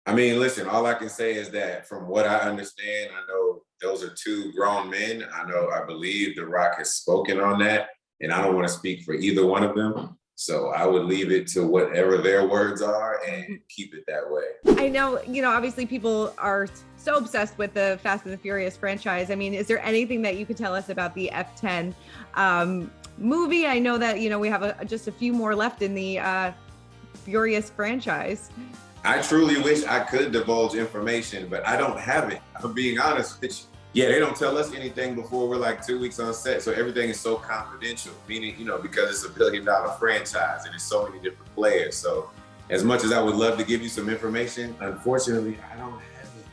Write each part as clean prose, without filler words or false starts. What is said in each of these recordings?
I mean, listen, all I can say is that from what I understand, I know those are two grown men. I believe The Rock has spoken on that, and I don't want to speak for either one of them. So I would leave it to whatever their words are and keep it that way. I know, obviously people are so obsessed with the Fast and the Furious franchise. I mean, is there anything that you could tell us about the F10 movie? I know that, we have just a few more left in the Furious franchise. I truly wish I could divulge information, but I don't have it. I'm being honest with you. Yeah, they don't tell us anything before we're like 2 weeks on set. So everything is so confidential, meaning, because it's a $1 billion franchise and there's so many different players. So as much as I would love to give you some information, unfortunately, I don't have it.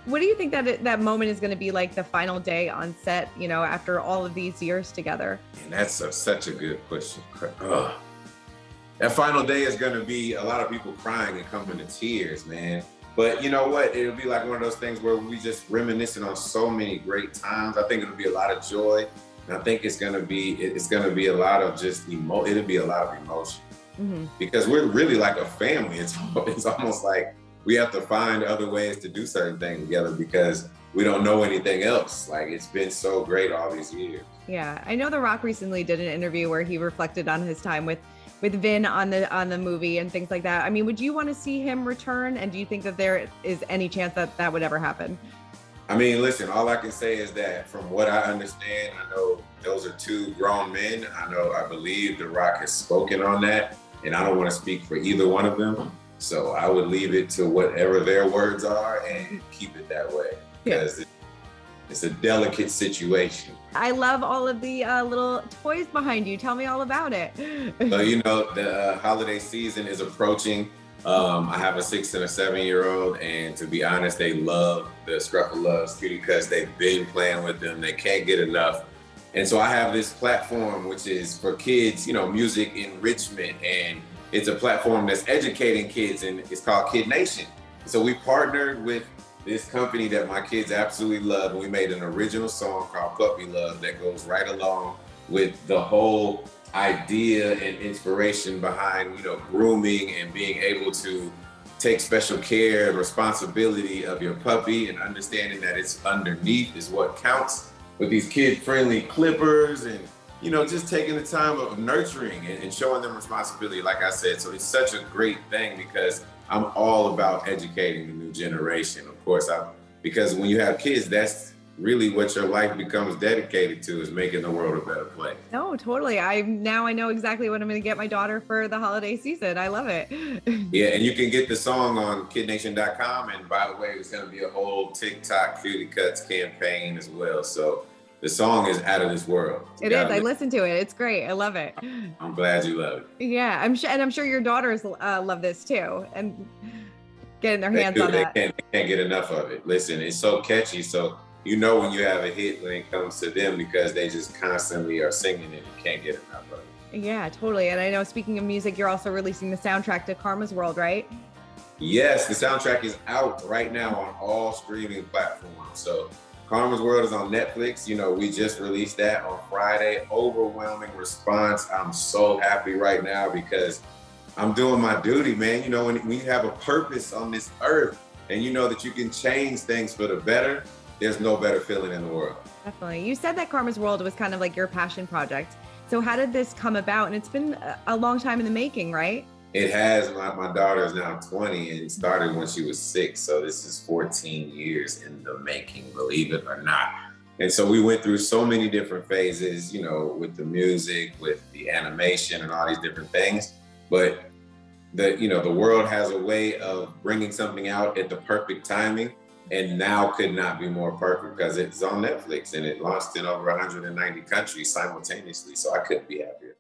What do you think that moment is going to be like, the final day on set, after all of these years together? And that's such a good question. That final day is going to be a lot of people crying and coming to tears, man. But you know what? It'll be like one of those things where we just reminiscing on so many great times. I think it'll be a lot of joy. And I think it's gonna be a lot of just it'll be a lot of emotion. Because we're really like a family. It's almost like we have to find other ways to do certain things together because we don't know anything else. Like, it's been so great all these years. Yeah, I know The Rock recently did an interview where he reflected on his time with Vin on the movie and things like that. I mean, would you want to see him return? And do you think that there is any chance that would ever happen? I mean, listen, all I can say is that from what I understand, I know those are two grown men. I believe The Rock has spoken on that, and I don't want to speak for either one of them. So I would leave it to whatever their words are and keep it that way, because it's a delicate situation. I love all of the little toys behind you. Tell me all about it. So, the holiday season is approaching. I have a 6 and a 7-year-old, and to be honest, they love the Scruffaloves because they've been playing with them. They can't get enough. And so I have this platform, which is for kids, music enrichment. And it's a platform that's educating kids, and it's called Kid Nation. So we partnered with this company that my kids absolutely love, and we made an original song called Puppy Love that goes right along with the whole idea and inspiration behind, grooming and being able to take special care and responsibility of your puppy, and understanding that it's underneath is what counts, with these kid-friendly clippers and, just taking the time of nurturing and showing them responsibility, like I said. So it's such a great thing because I'm all about educating the new generation, of course, because when you have kids, that's really what your life becomes dedicated to, is making the world a better place. No, totally. I know exactly what I'm going to get my daughter for the holiday season. I love it. Yeah, and you can get the song on kidnation.com. And by the way, there's going to be a whole TikTok Cutie Cuts campaign as well. So the song is out of this world. It is. I listened to it. It's great. I love it. I'm glad you love it. Yeah, I'm sure your daughters love this too, and getting their hands on that. They can't get enough of it. Listen, it's so catchy. So when you have a hit when it comes to them, because they just constantly are singing it. You can't get enough of it. Yeah, totally. And I know, speaking of music, you're also releasing the soundtrack to Karma's World, right? Yes, the soundtrack is out right now on all streaming platforms. So Karma's World is on Netflix. We just released that on Friday. Overwhelming response. I'm so happy right now because I'm doing my duty, man. When you have a purpose on this earth and you know that you can change things for the better, there's no better feeling in the world. Definitely. You said that Karma's World was kind of like your passion project. So how did this come about? And it's been a long time in the making, right? It has. My daughter is now 20, and it started when she was 6. So this is 14 years in the making, believe it or not. And so we went through so many different phases, with the music, with the animation and all these different things. But the world has a way of bringing something out at the perfect timing. And now could not be more perfect because it's on Netflix and it launched in over 190 countries simultaneously. So I couldn't be happier.